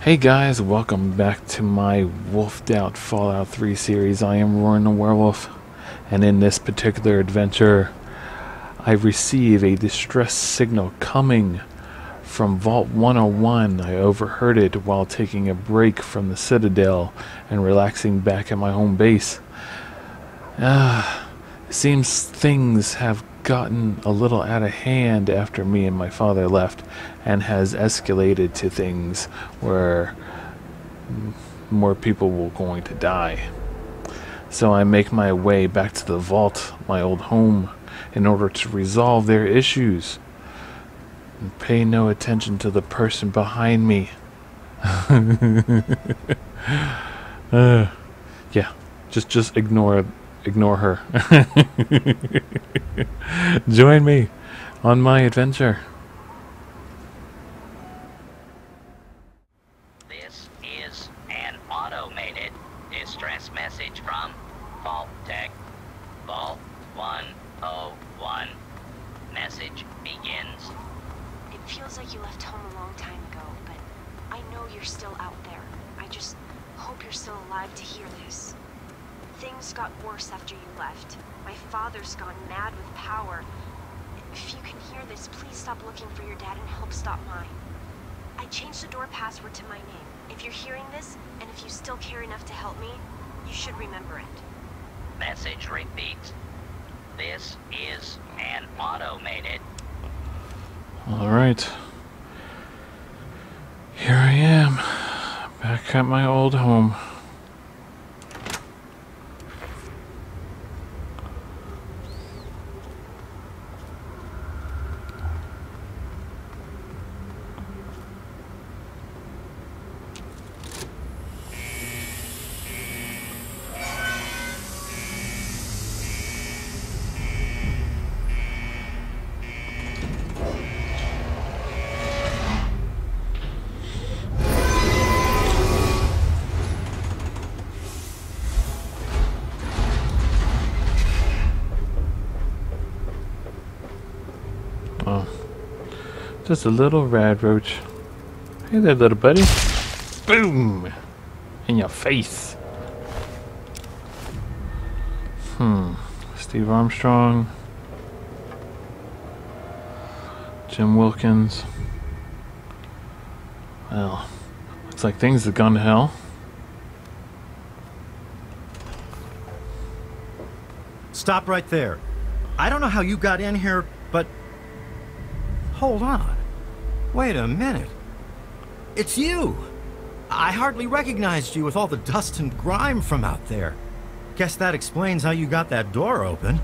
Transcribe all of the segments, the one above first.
Hey guys, welcome back to my Wolfed Out Fallout 3 series. I am Roarin the Werewolf, and in this particular adventure, I receive a distress signal coming from Vault 101. I overheard it while taking a break from the Citadel and relaxing back at my home base. It seems things have gotten a little out of hand after me and my father left, and has escalated to things where more people were going to die. So I make my way back to the vault, my old home, in order to resolve their issues. And pay no attention to the person behind me. Yeah, just ignore her. Join me on my adventure. This is an automated distress message from Vault Tech. Vault 101. Message begins. It feels like you left home a long time ago, but I know you're still out there. I just hope you're still alive to hear this. Things got worse after you left. My father's gone mad with power. If you can hear this, please stop looking for your dad and help stop mine. I changed the door password to my name. If you're hearing this, and if you still care enough to help me, you should remember it. Message repeats. This is an automated. Alright. Here I am, back at my old home. Oh, just a little rad roach. Hey there, little buddy. Boom! In your face. Steve Armstrong. Jim Wilkins. Well, looks like things have gone to hell. Stop right there. I don't know how you got in here, but... Hold on. Wait a minute. It's you! I hardly recognized you with all the dust and grime from out there. Guess that explains how you got that door open.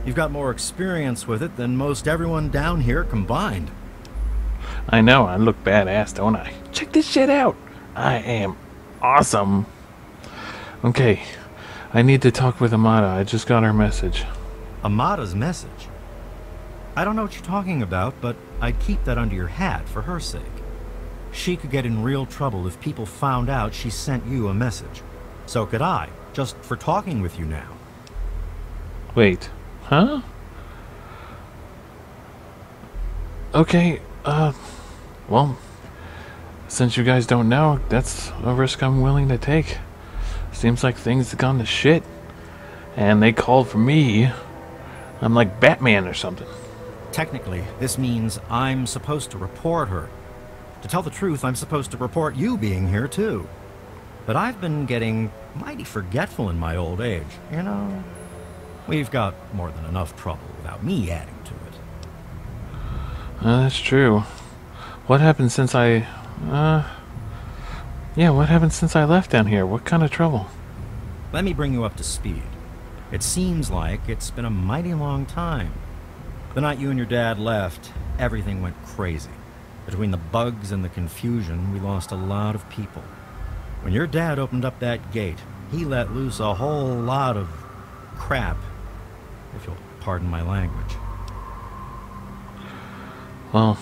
You've got more experience with it than most everyone down here combined. I know, I look badass, don't I? Check this shit out! I am awesome! Okay, I need to talk with Amada. I just got her message. Amada's message? I don't know what you're talking about, but I'd keep that under your hat for her sake. She could get in real trouble if people found out she sent you a message. So could I, just for talking with you now. Wait, huh? Okay, well, since you guys don't know, that's a risk I'm willing to take. Seems like things have gone to shit, and they called for me. I'm like Batman or something. Technically, this means I'm supposed to report her. To tell the truth, I'm supposed to report you being here too. But I've been getting mighty forgetful in my old age, you know? We've got more than enough trouble without me adding to it. That's true. What happened since I... yeah, what happened since I left down here? What kind of trouble? Let me bring you up to speed. It seems like it's been a mighty long time. The night you and your dad left, everything went crazy. Between the bugs and the confusion, we lost a lot of people. When your dad opened up that gate, he let loose a whole lot of crap, if you'll pardon my language. Well,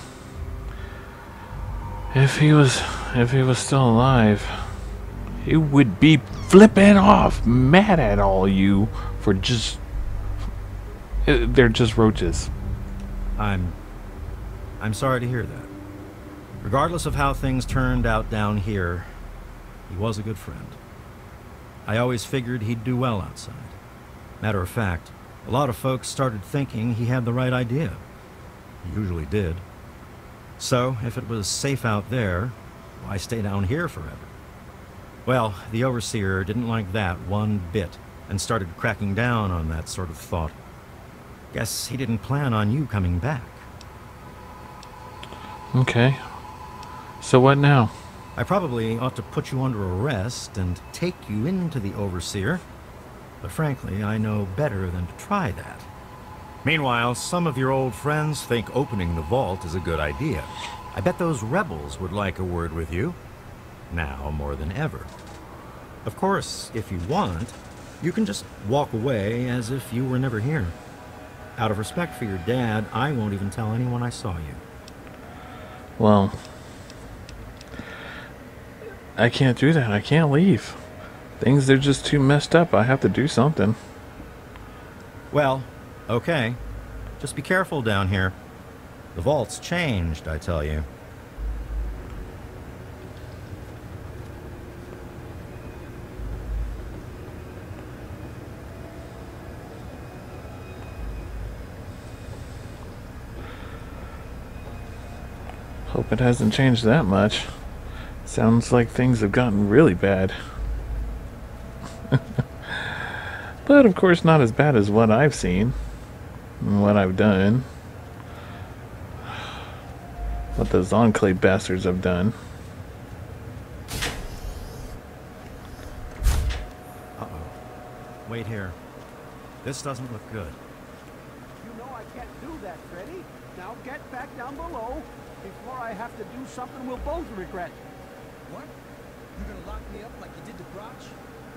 if he was still alive, he would be flipping off, mad at all you for just... they're just roaches. I'm sorry to hear that. Regardless of how things turned out down here, he was a good friend. I always figured he'd do well outside. Matter of fact, a lot of folks started thinking he had the right idea. He usually did. So, if it was safe out there, why stay down here forever? Well, the Overseer didn't like that one bit, and started cracking down on that sort of thought. Guess he didn't plan on you coming back. Okay. So what now? I probably ought to put you under arrest and take you into the Overseer, but frankly, I know better than to try that. Meanwhile, some of your old friends think opening the vault is a good idea. I bet those rebels would like a word with you, now more than ever. Of course, if you want, you can just walk away as if you were never here. Out of respect for your dad, I won't even tell anyone I saw you. Well, I can't do that. I can't leave. Things are just too messed up. I have to do something. Well, okay. Just be careful down here. The vault's changed, I tell you. Hope it hasn't changed that much. Sounds like things have gotten really bad. But of course not as bad as what I've seen. And what I've done. What those Enclave bastards have done. Uh-oh. Wait here. This doesn't look good. You know I can't do that, Freddy. Now get back down below before I have to do something we'll both regret. What? You're gonna lock me up like you did to Brotch?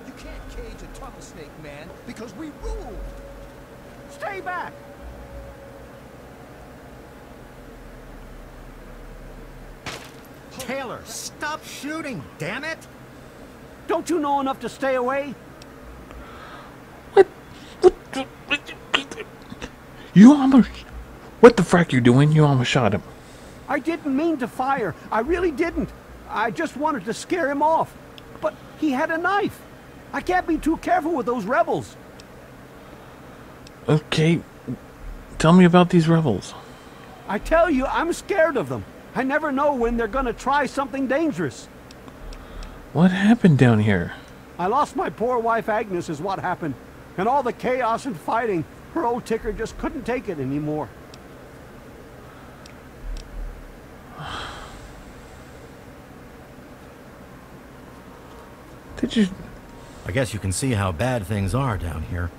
You can't cage a tunnel snake, man, because we rule! Stay back! Taylor, stop shooting, damn it! Don't you know enough to stay away? You almost... What the frack you doing? You almost shot him. I didn't mean to fire. I really didn't. I just wanted to scare him off. But he had a knife. I can't be too careful with those rebels. Okay. Tell me about these rebels. I tell you, I'm scared of them. I never know when they're gonna try something dangerous. What happened down here? I lost my poor wife Agnes is what happened. And all the chaos and fighting, her old ticker just couldn't take it anymore. Did you... I guess you can see how bad things are down here.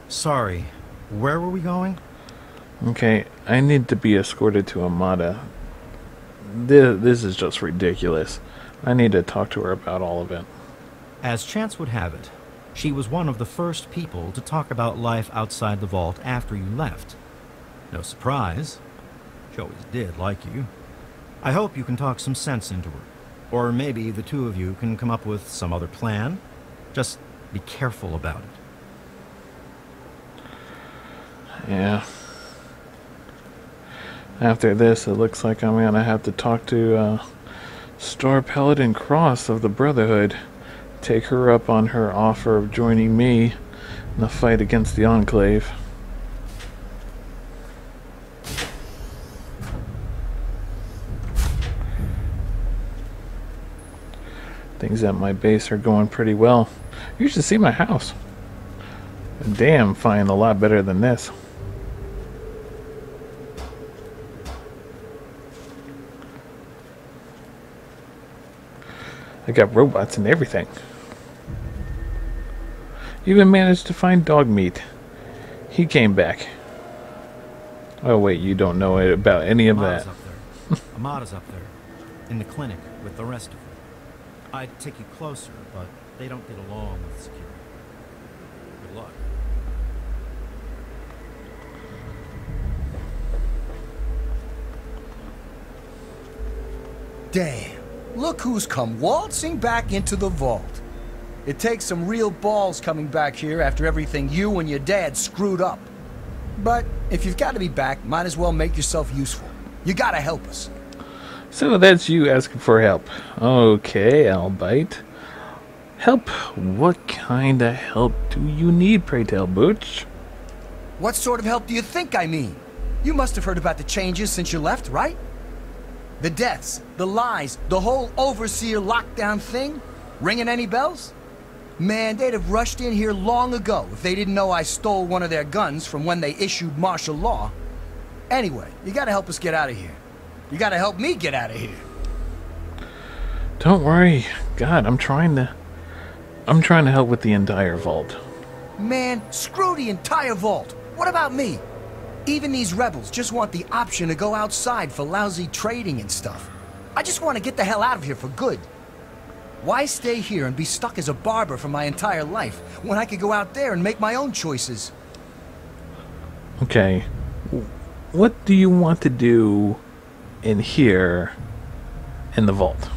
Sorry, where were we going? Okay, I need to be escorted to Amada. This is just ridiculous. I need to talk to her about all of it. As chance would have it, she was one of the first people to talk about life outside the vault after you left. No surprise. She always did like you. I hope you can talk some sense into her. Or maybe the two of you can come up with some other plan. Just be careful about it. Yeah. After this, it looks like I'm gonna have to talk to Star Paladin Cross of the Brotherhood. Take her up on her offer of joining me in the fight against the Enclave. Things at my base are going pretty well. You should see my house. Damn, fine, a lot better than this. I got robots and everything. Even managed to find dog meat. He came back. Oh wait, you don't know about any of Amada's that. up there. Amada's up there. In the clinic with the rest of them. I'd take you closer, but they don't get along with security. Good luck. Damn, look who's come waltzing back into the vault. It takes some real balls coming back here after everything you and your dad screwed up. But if you've got to be back, might as well make yourself useful. You gotta help us. So that's you asking for help. Okay, I'll bite. Help? What kind of help do you need, pray tell, Butch? What sort of help do you think I mean? You must have heard about the changes since you left, right? The deaths, the lies, the whole overseer lockdown thing? Ringing any bells? Man, they'd have rushed in here long ago if they didn't know I stole one of their guns from when they issued martial law. Anyway, you gotta help us get out of here. You gotta help me get out of here. Don't worry. God, I'm trying to help with the entire vault. Man, screw the entire vault. What about me? Even these rebels just want the option to go outside for lousy trading and stuff. I just want to get the hell out of here for good. Why stay here and be stuck as a barber for my entire life when I could go out there and make my own choices? Okay. What do you want to do in here in the vault?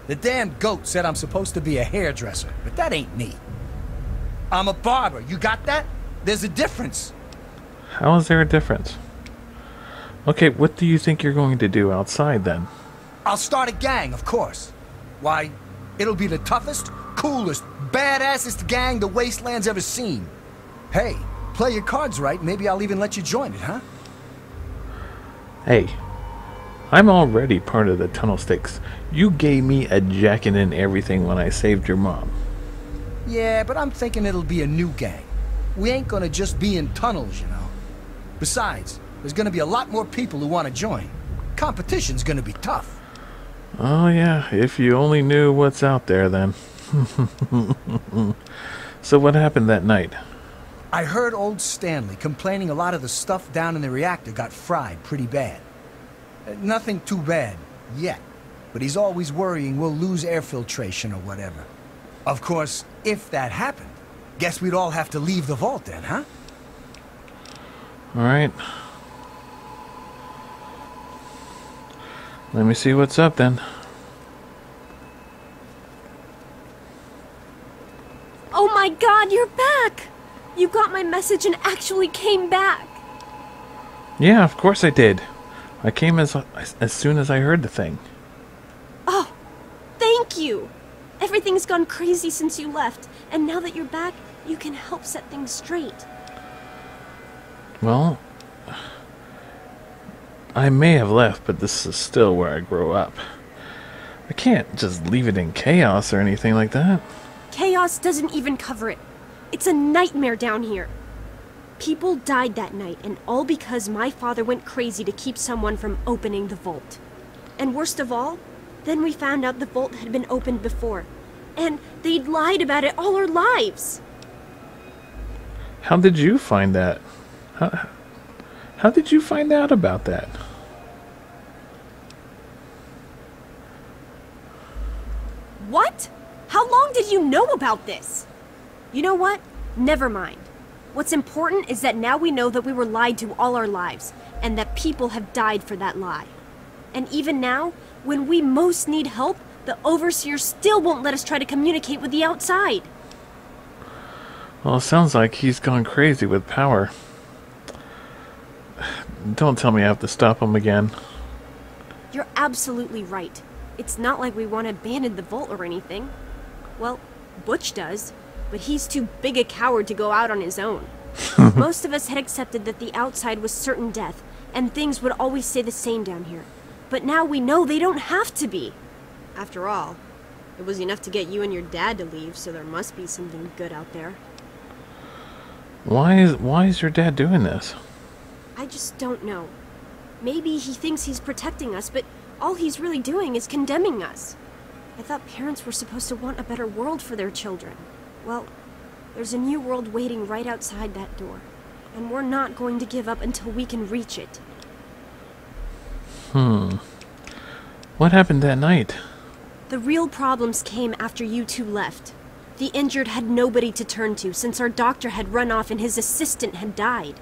The damn goat said I'm supposed to be a hairdresser, but that ain't me. I'm a barber, you got that? There's a difference. How is there a difference? Okay, what do you think you're going to do outside then? I'll start a gang, of course. Why, it'll be the toughest, coolest, badassest gang the Wasteland's ever seen. Hey, play your cards right, maybe I'll even let you join it, huh? Hey, I'm already part of the Tunnel Sticks. You gave me a jacket and everything when I saved your mom. Yeah, but I'm thinking it'll be a new gang. We ain't gonna just be in tunnels, you know. Besides, there's gonna be a lot more people who want to join. Competition's gonna be tough. Oh yeah, if you only knew what's out there then. So what happened that night? I heard old Stanley complaining a lot of the stuff down in the reactor got fried pretty bad. Nothing too bad, yet. But he's always worrying we'll lose air filtration or whatever. Of course, if that happened, guess we'd all have to leave the vault then, huh? Alright. Let me see what's up then. Oh my god, you're back! You got my message and actually came back! Yeah, of course I did. I came as soon as I heard the thing. Oh, thank you! Everything's gone crazy since you left, and now that you're back, you can help set things straight. Well, I may have left, but this is still where I grew up. I can't just leave it in chaos or anything like that. Chaos doesn't even cover it. It's a nightmare down here. People died that night, and all because my father went crazy to keep someone from opening the vault. And worst of all, then we found out the vault had been opened before, and they'd lied about it all our lives. How did you find that? How did you find out about that? What? How long did you know about this? You know what? Never mind. What's important is that now we know that we were lied to all our lives, and that people have died for that lie. And even now, when we most need help, the Overseer still won't let us try to communicate with the outside. Well, it sounds like he's gone crazy with power. Don't tell me I have to stop him again. You're absolutely right. It's not like we want to abandon the vault or anything. Well, Butch does, but he's too big a coward to go out on his own. Most of us had accepted that the outside was certain death, and things would always stay the same down here. But now we know they don't have to be. After all, it was enough to get you and your dad to leave, so there must be something good out there. Why is your dad doing this? I just don't know. Maybe he thinks he's protecting us, but all he's really doing is condemning us. I thought parents were supposed to want a better world for their children. Well, there's a new world waiting right outside that door, and we're not going to give up until we can reach it. What happened that night? The real problems came after you two left. The injured had nobody to turn to since our doctor had run off and his assistant had died.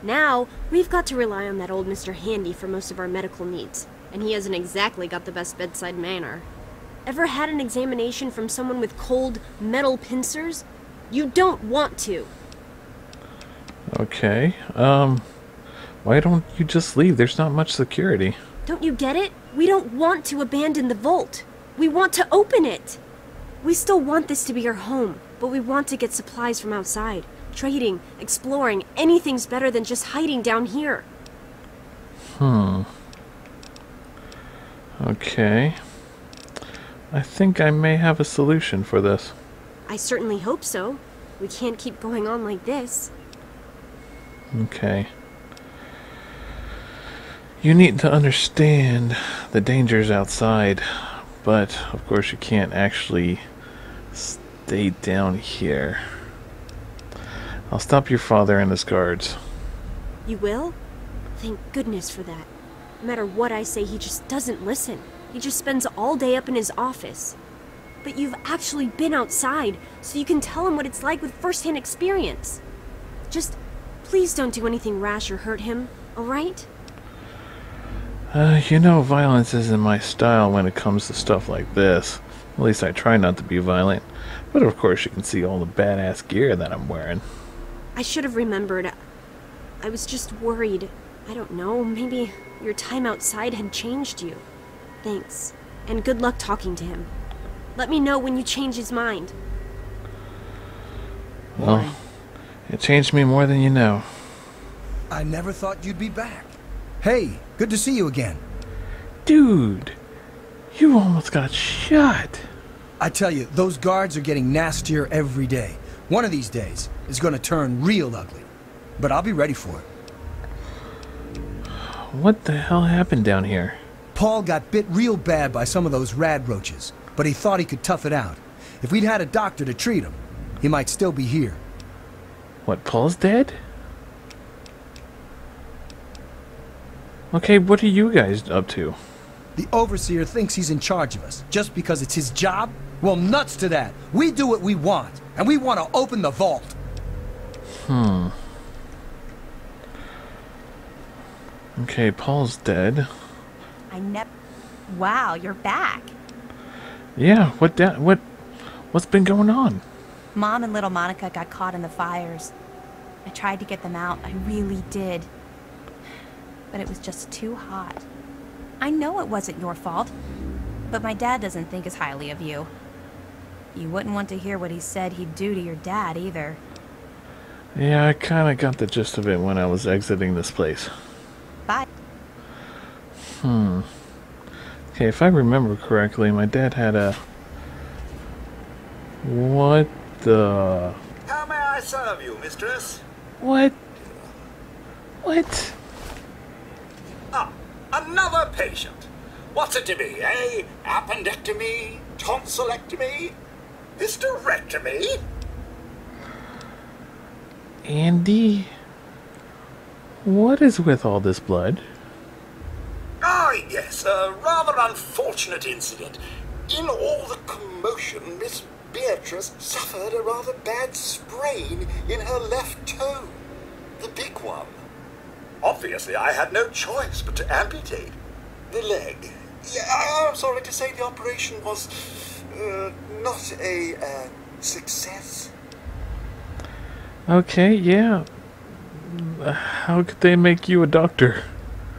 Now, we've got to rely on that old Mr. Handy for most of our medical needs, and he hasn't exactly got the best bedside manner. Ever had an examination from someone with cold, metal pincers? You don't want to. Okay, why don't you just leave? There's not much security. Don't you get it? We don't want to abandon the vault. We want to open it. We still want this to be our home, but we want to get supplies from outside. Trading, exploring, anything's better than just hiding down here. Okay. I think I may have a solution for this. I certainly hope so. We can't keep going on like this. Okay. You need to understand the dangers outside, but of course you can't actually stay down here. I'll stop your father and his guards. You will? Thank goodness for that. No matter what I say, he just doesn't listen. He just spends all day up in his office. But you've actually been outside, so you can tell him what it's like with first-hand experience. Just, please don't do anything rash or hurt him, alright? You know, violence isn't my style when it comes to stuff like this. At least I try not to be violent. But of course you can see all the badass gear that I'm wearing. I should have remembered. I was just worried. I don't know, maybe your time outside had changed you. Thanks, and good luck talking to him. Let me know when you change his mind. Well, it changed me more than you know. I never thought you'd be back. Hey, good to see you again. Dude, you almost got shot. I tell you, those guards are getting nastier every day. One of these days is going to turn real ugly. But I'll be ready for it. What the hell happened down here? Paul got bit real bad by some of those rad roaches, but he thought he could tough it out. If we'd had a doctor to treat him, he might still be here. What, Paul's dead? Okay, what are you guys up to? The Overseer thinks he's in charge of us, just because it's his job? Well, nuts to that. We do what we want, and we want to open the vault. Okay, Paul's dead. Wow, you're back. Yeah, what's been going on? Mom and little Monica got caught in the fires. I tried to get them out, I really did. But it was just too hot. I know it wasn't your fault, but my dad doesn't think as highly of you. You wouldn't want to hear what he said he'd do to your dad either. Yeah, I kinda got the gist of it when I was exiting this place. Bye. Okay, if I remember correctly, my dad had a... What the... How may I serve you, mistress? What? Ah, another patient. What's it to be, eh? Appendectomy? Tonsillectomy? Hysterectomy? Andy? What is with all this blood? Ah, yes, a rather unfortunate incident. In all the commotion, Miss Beatrice suffered a rather bad sprain in her left toe. The big one. Obviously, I had no choice but to amputate the leg. Yeah, I'm sorry to say the operation was not a success. Okay, yeah. How could they make you a doctor?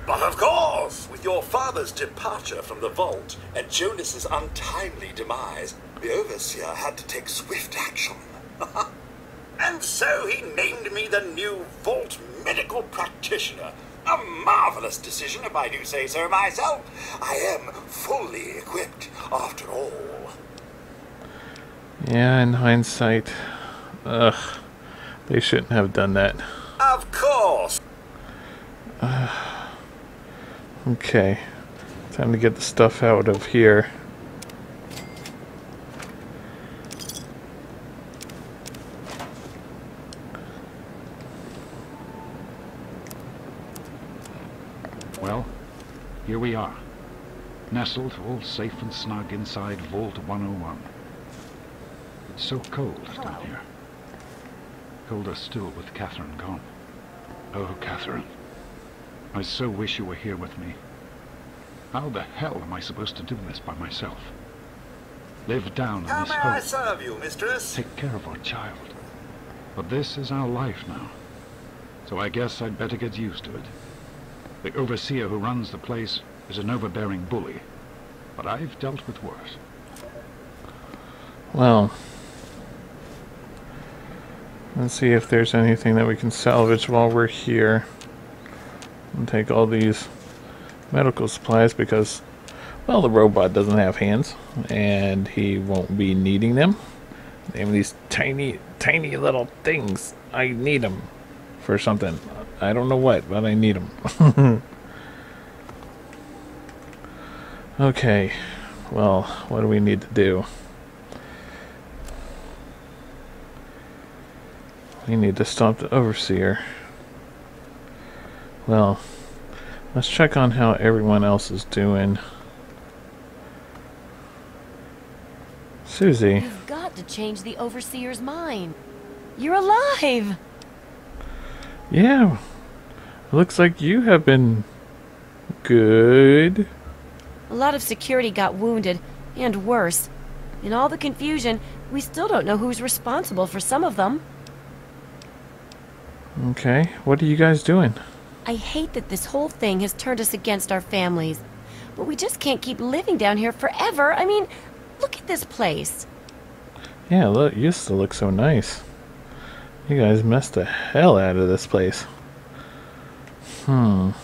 But of course, with your father's departure from the vault and Jonas's untimely demise, the Overseer had to take swift action. And so he named me the new Vault Medical Practitioner. A marvelous decision, if I do say so myself. I am fully equipped, after all. Yeah, in hindsight, they shouldn't have done that. Of course. Okay, time to get the stuff out of here. Well, here we are, nestled all safe and snug inside Vault 101. It's so cold down here. Colder still with Catherine gone. Oh, Catherine, I so wish you were here with me. How the hell am I supposed to do this by myself? Live down in How this may I hole. serve you, mistress? Take care of our child. But this is our life now. So I guess I'd better get used to it. The Overseer who runs the place is an overbearing bully, but I've dealt with worse. Well, let's see if there's anything that we can salvage while we're here. And take all these medical supplies because, well, the robot doesn't have hands, and he won't be needing them. They have these tiny, tiny little things. I need them for something. I don't know what, but I need them. Okay, well, what do we need to do? We need to stop the Overseer. Well, let's check on how everyone else is doing. Susie. You've got to change the Overseer's mind. You're alive! Yeah. Looks like you have been good. A lot of security got wounded, and worse. In all the confusion, we still don't know who's responsible for some of them. Okay, what are you guys doing? I hate that this whole thing has turned us against our families. But we just can't keep living down here forever. I mean, look at this place. Yeah, look, you used to look so nice. You guys messed the hell out of this place. Oh.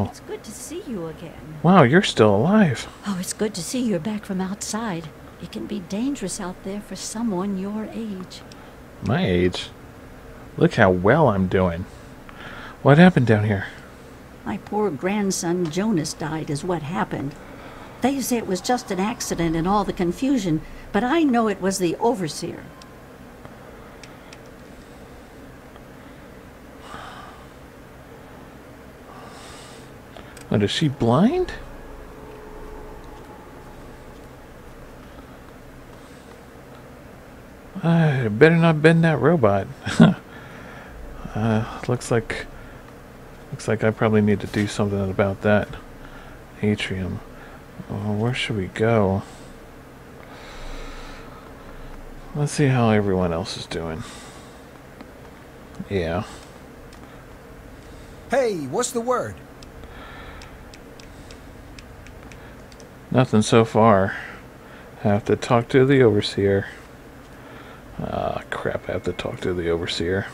It's good to see you again. Wow, you're still alive. Oh, it's good to see you're back from outside. It can be dangerous out there for someone your age. My age? Look how well I'm doing. What happened down here? My poor grandson Jonas died is what happened. They say it was just an accident in all the confusion, but I know it was the Overseer. What, is she blind? I better not bend that robot. Looks like I probably need to do something about that. Atrium. Where should we go? Let's see how everyone else is doing. Yeah. Hey, what's the word? Nothing so far. Have to talk to the Overseer. Ah, crap, I have to talk to the Overseer.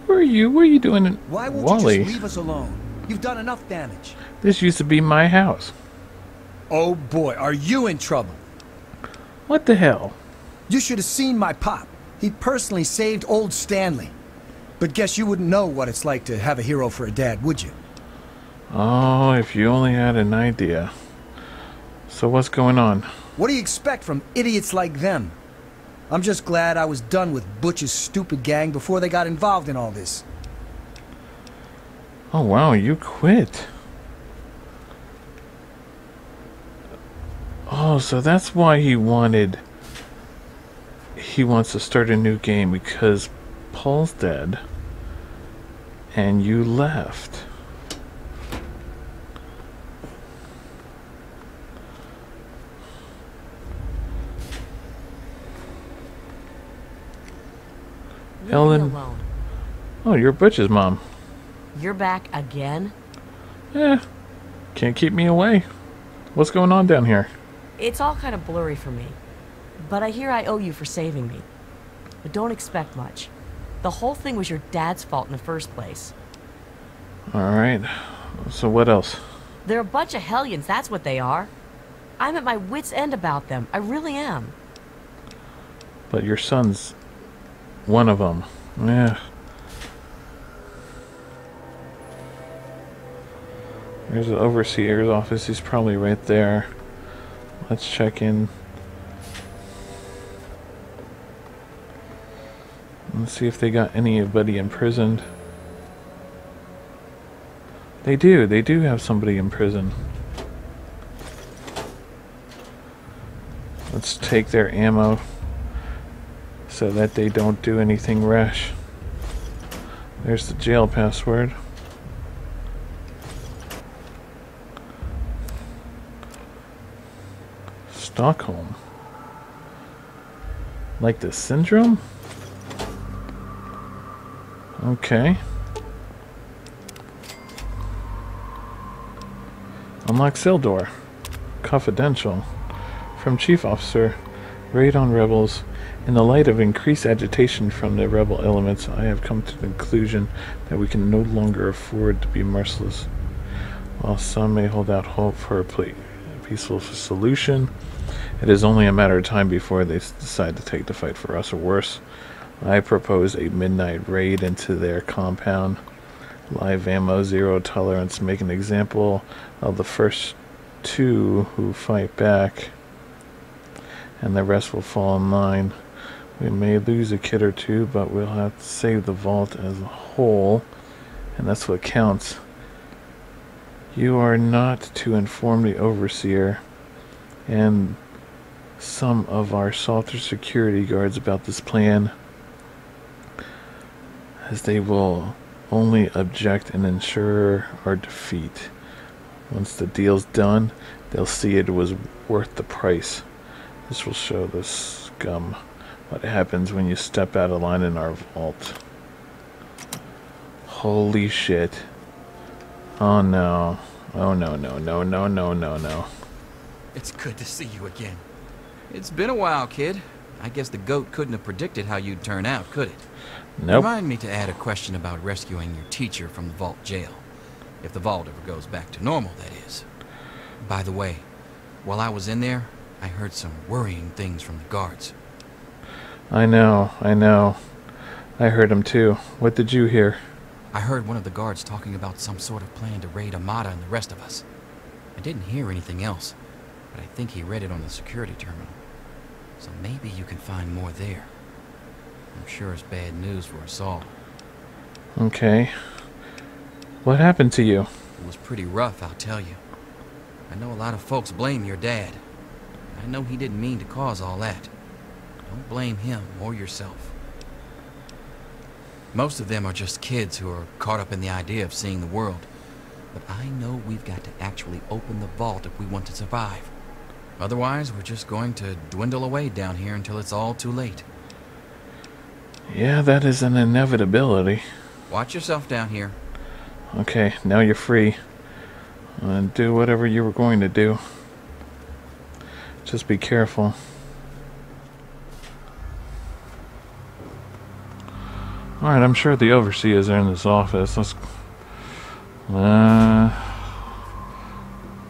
Who are you? What are you doing in Why won't Wally? you just leave us alone? You've done enough damage. This used to be my house. Oh boy, are you in trouble? What the hell? You should have seen my pop. He personally saved old Stanley. But guess you wouldn't know what it's like to have a hero for a dad, would you? Oh, if you only had an idea. So what's going on? What do you expect from idiots like them? I'm just glad I was done with Butch's stupid gang before they got involved in all this. Oh wow, you quit. Oh, so that's why he wants to start a new game, because Paul's dead and you left. Ellen. Alone. Oh, you're Butch's mom. You're back again? Eh, can't keep me away. What's going on down here? It's all kind of blurry for me. But I hear I owe you for saving me. But don't expect much. The whole thing was your dad's fault in the first place. Alright, so what else? They're a bunch of hellions, that's what they are. I'm at my wit's end about them. I really am. But your son's one of them. Yeah. There's the Overseer's office. He's probably right there. Let's check in. Let's see if they got anybody imprisoned. They do. They do have somebody in prison. Let's take their ammo so that they don't do anything rash. There's the jail password. Stockholm. Like the syndrome? Okay. Unlock cell door. Confidential. From Chief Officer. Raid on rebels. In the light of increased agitation from the rebel elements, I have come to the conclusion that we can no longer afford to be merciless. While some may hold out hope for a peaceful solution, it is only a matter of time before they decide to take the fight for us or worse. I propose a midnight raid into their compound. Live ammo, zero tolerance. Make an example of the first two who fight back, and the rest will fall in line. We may lose a kid or two, but we'll have to save the vault as a whole, and that's what counts. You are not to inform the Overseer and some of our softer security guards about this plan, as they will only object and ensure our defeat. Once the deal's done, they'll see it was worth the price. This will show the scum what happens when you step out of line in our vault. Holy shit. Oh no. Oh no, no, no, no, no, no, no. It's good to see you again. It's been a while, kid. I guess the goat couldn't have predicted how you'd turn out, could it? Nope. Remind me to add a question about rescuing your teacher from the vault jail. If the vault ever goes back to normal, that is. By the way, while I was in there, I heard some worrying things from the guards. I know. I heard him too. What did you hear? I heard one of the guards talking about some sort of plan to raid Amada and the rest of us. I didn't hear anything else, but I think he read it on the security terminal. So maybe you can find more there. I'm sure it's bad news for us all. Okay. What happened to you? It was pretty rough, I'll tell you. I know a lot of folks blame your dad. I know he didn't mean to cause all that. Don't blame him or yourself. Most of them are just kids who are caught up in the idea of seeing the world. But I know we've got to actually open the vault if we want to survive. Otherwise, we're just going to dwindle away down here until it's all too late. Yeah, that is an inevitability. Watch yourself down here. Okay, now you're free. And do whatever you were going to do. Just be careful. Alright, I'm sure the overseers are in this office.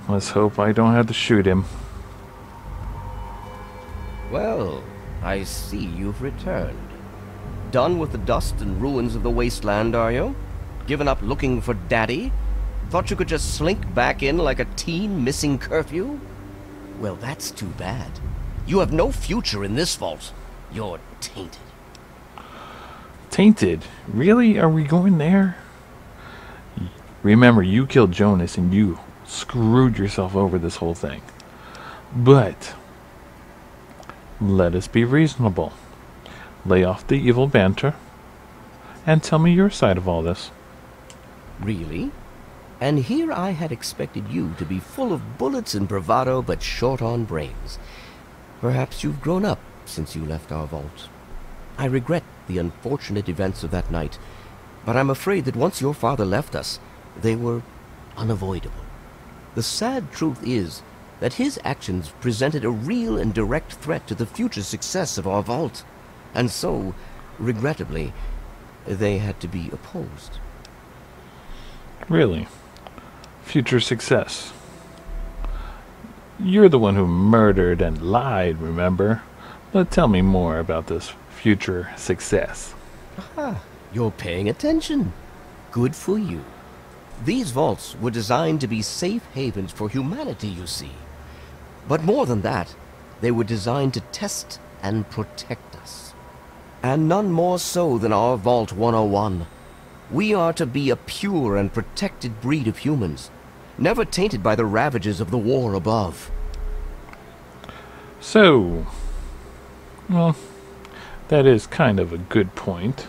Let's hope I don't have to shoot him. Well, I see you've returned. Done with the dust and ruins of the wasteland, are you? Given up looking for Daddy? Thought you could just slink back in like a teen missing curfew? Well, that's too bad. You have no future in this vault. You're tainted. Tainted? Really? Are we going there? Remember, you killed Jonas and you screwed yourself over this whole thing. But let us be reasonable. Lay off the evil banter and tell me your side of all this. Really? And here I had expected you to be full of bullets and bravado, but short on brains. Perhaps you've grown up since you left our vault. I regret the unfortunate events of that night, but I'm afraid that once your father left us, they were unavoidable. The sad truth is that his actions presented a real and direct threat to the future success of our vault, and so, regrettably, they had to be opposed. Really? Future success? You're the one who murdered and lied, remember? But tell me more about this future success. Aha, you're paying attention. Good for you. These vaults were designed to be safe havens for humanity, you see. But more than that, they were designed to test and protect us. And none more so than our Vault 101. We are to be a pure and protected breed of humans, never tainted by the ravages of the war above. So, well, that is kind of a good point.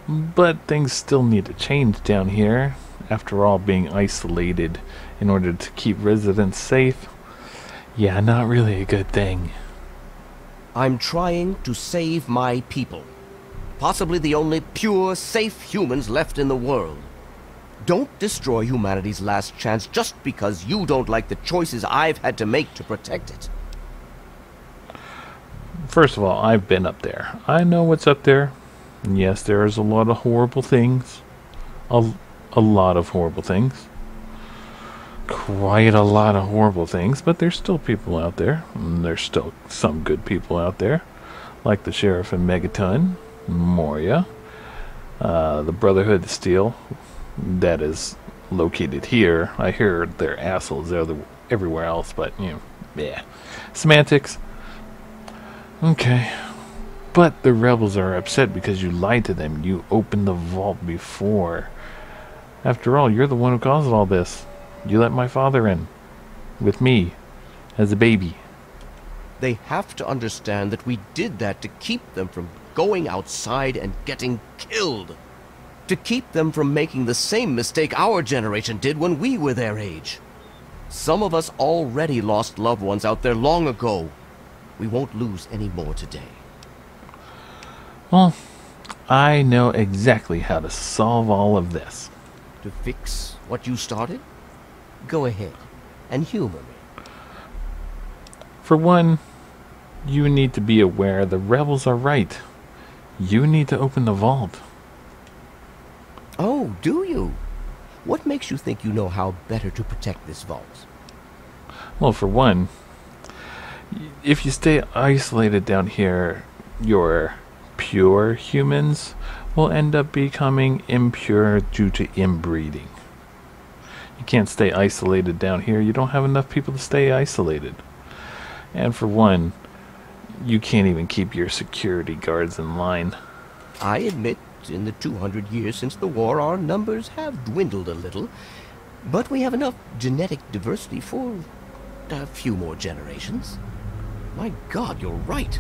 But things still need to change down here. After all, being isolated in order to keep residents safe, yeah, not really a good thing. I'm trying to save my people. Possibly the only pure, safe humans left in the world. Don't destroy humanity's last chance just because you don't like the choices I've had to make to protect it. First of all, I've been up there. I know what's up there. And yes, there's a lot of horrible things. A lot of horrible things. Quite a lot of horrible things, but there's still people out there. And there's still some good people out there. Like the Sheriff in Megaton, Moria, the Brotherhood of Steel, that is located here. I hear they're assholes everywhere else, but, you know, yeah. Semantics. Okay. But the rebels are upset because you lied to them. You opened the vault before. After all, you're the one who caused all this. You let my father in. With me. As a baby. They have to understand that we did that to keep them from going outside and getting killed. To keep them from making the same mistake our generation did when we were their age. Some of us already lost loved ones out there long ago. We won't lose any more today. Well, I know exactly how to solve all of this. To fix what you started? Go ahead and humor me. For one, you need to be aware the rebels are right. You need to open the vault. Oh, do you? What makes you think you know how better to protect this vault? Well, for one, if you stay isolated down here, your pure humans will end up becoming impure due to inbreeding. You can't stay isolated down here. You don't have enough people to stay isolated. And for one, you can't even keep your security guards in line. I admit, in the 200 years since the war, our numbers have dwindled a little. But we have enough genetic diversity for a few more generations. My God, you're right.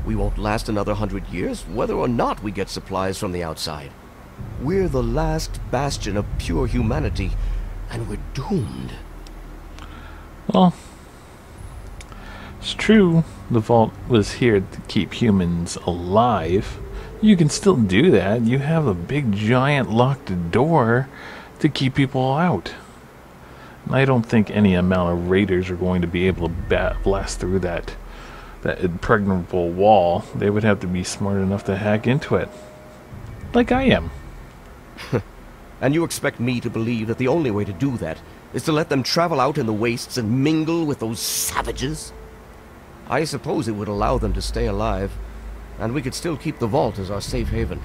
We won't last another 100 years, whether or not we get supplies from the outside. We're the last bastion of pure humanity, and we're doomed. Well, it's true the vault was here to keep humans alive. You can still do that. You have a big giant locked door to keep people out. And I don't think any amount of raiders are going to be able to blast through that impregnable wall. They would have to be smart enough to hack into it. Like I am. And you expect me to believe that the only way to do that is to let them travel out in the wastes and mingle with those savages? I suppose it would allow them to stay alive, and we could still keep the vault as our safe haven.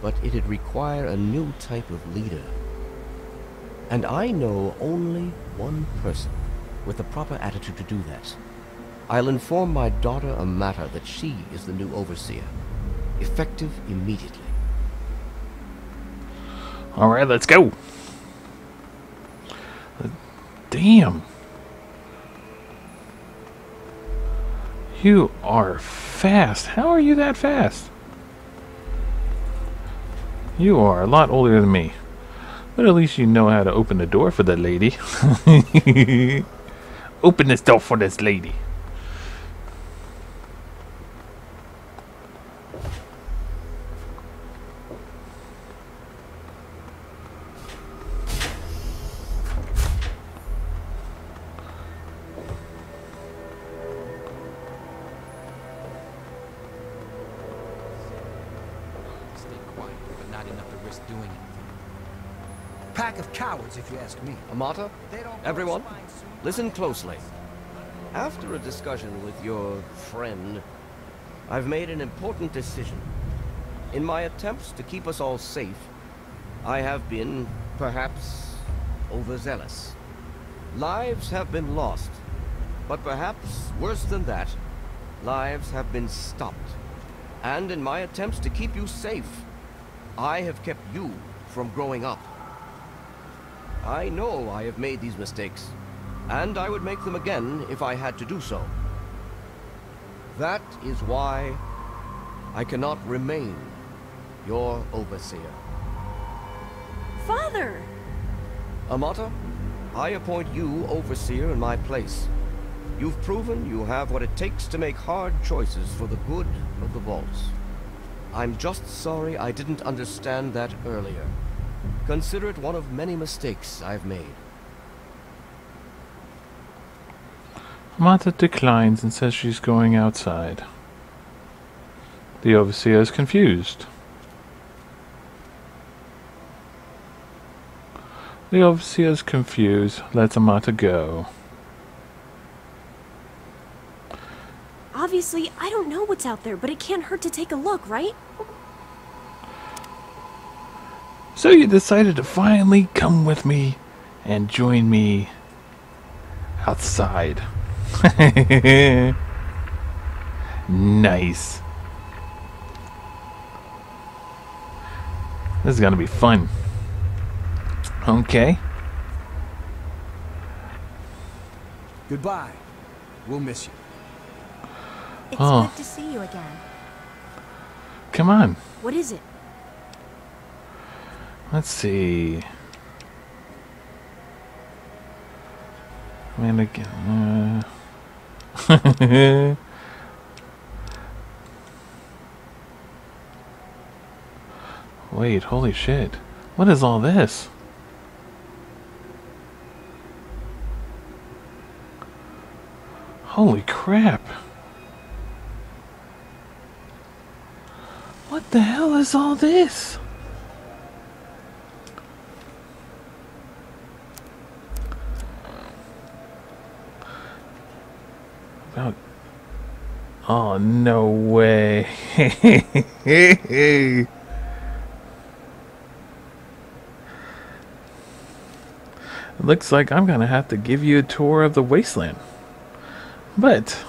But it'd require a new type of leader. And I know only one person with the proper attitude to do that. I'll inform my daughter Amata that she is the new overseer. Effective immediately. Alright, let's go. Damn. You are fast. How are you that fast? You are a lot older than me. But at least you know how to open the door for the lady. Open this door for this lady. Pack of cowards, if you ask me. Amata, everyone, listen closely. After a discussion with your friend, I've made an important decision. In my attempts to keep us all safe, I have been, perhaps, overzealous. Lives have been lost, but perhaps worse than that, lives have been stopped. And in my attempts to keep you safe, I have kept you from growing up. I know I have made these mistakes, and I would make them again if I had to do so. That is why I cannot remain your overseer. Father! Amata, I appoint you overseer in my place. You've proven you have what it takes to make hard choices for the good of the vaults. I'm just sorry I didn't understand that earlier. Consider it one of many mistakes I've made. Martha declines and says she's going outside. The overseer is confused. The overseer is confused, lets Amata go. Obviously, I don't know what's out there, but it can't hurt to take a look, right? So you decided to finally come with me and join me outside. Nice. This is gonna be fun. Okay. Goodbye. We'll miss you. It's good to see you again. Come on. What is it? Let's see. Man, again. Wait, holy shit. What is all this? Holy crap. What the hell is all this? About... Oh, no way. Looks like I'm gonna have to give you a tour of the Wasteland. But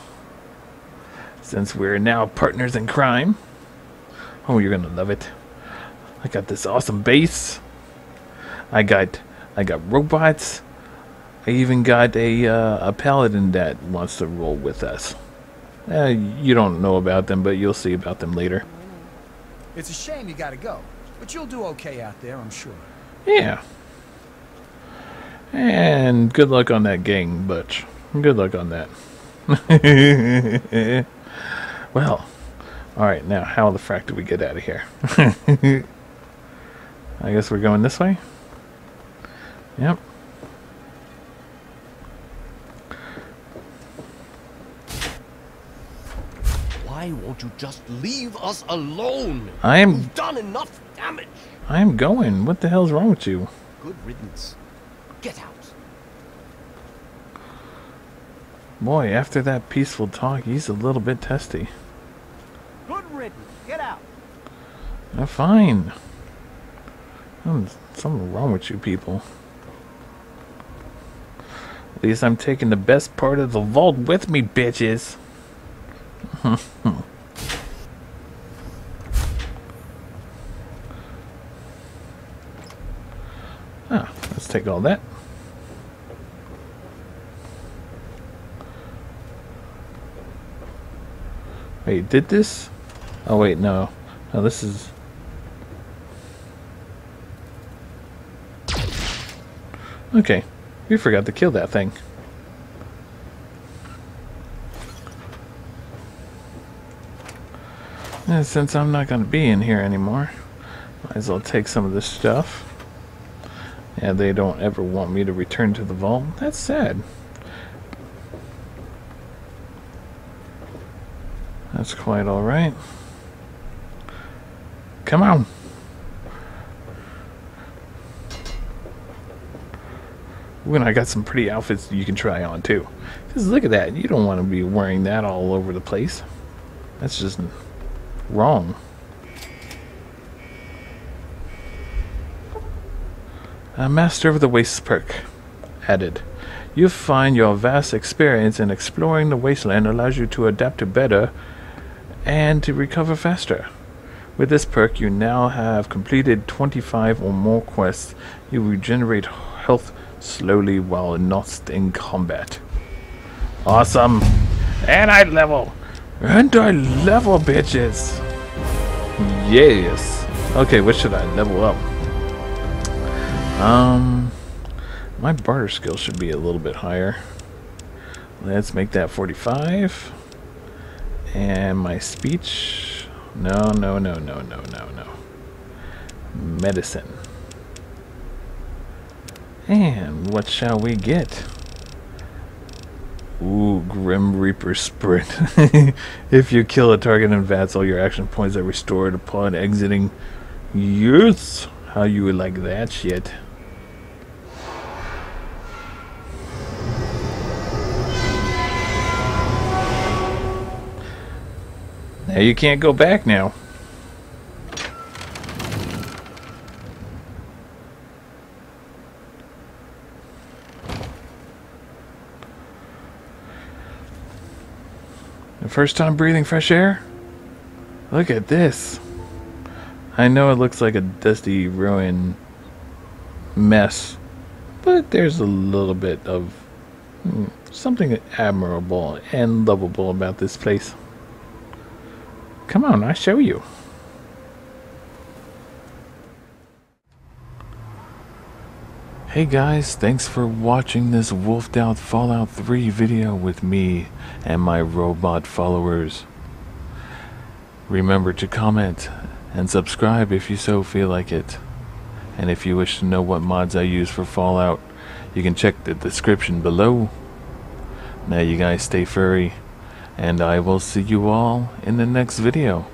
since we're now partners in crime, oh, you're gonna love it. I got this awesome base. I got robots. I even got a paladin that wants to roll with us. You don't know about them, but you'll see about them later. It's a shame you gotta go, but you'll do okay out there, I'm sure. Yeah. And good luck on that gang, Butch. Good luck on that. Well, alright, now how the frack do we get out of here? I guess we're going this way? Yep. Why won't you just leave us alone? You've done enough damage. I am going. What the hell's wrong with you? Good riddance. Get out. Boy, after that peaceful talk, he's a little bit testy. Good riddance. Get out. Fine. Something wrong with you people. At least I'm taking the best part of the vault with me, bitches. Let's take all that. Wait, did this? Oh wait, no. No, this is... Okay, we forgot to kill that thing. And since I'm not going to be in here anymore, might as well take some of this stuff. Yeah, they don't ever want me to return to the vault. That's sad. That's quite alright. Come on! Ooh, and I got some pretty outfits you can try on too. Because look at that, you don't want to be wearing that all over the place. That's just wrong. Master of the Waste perk added. You find your vast experience in exploring the wasteland allows you to adapt to better and to recover faster. With this perk, you now have completed 25 or more quests. You regenerate health slowly while not in combat. Awesome! And I level! And I level, bitches! Yes! Okay, what should I level up? My barter skill should be a little bit higher. Let's make that 45. And my speech. No. Medicine. And what shall we get? Ooh, Grim Reaper Sprint. If you kill a target in VATS, all your action points are restored upon exiting. Yes! How you would like that shit? Now you can't go back now. The first time breathing fresh air? Look at this. I know it looks like a dusty, ruined mess, but there's a little bit of something admirable and lovable about this place. Come on, I'll show you. Hey guys, thanks for watching this Wolfed Out Fallout 3 video with me and my robot followers. Remember to comment and subscribe if you so feel like it. And if you wish to know what mods I use for Fallout, you can check the description below. Now you guys stay furry, and I will see you all in the next video.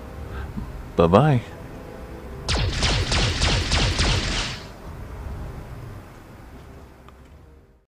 Bye bye.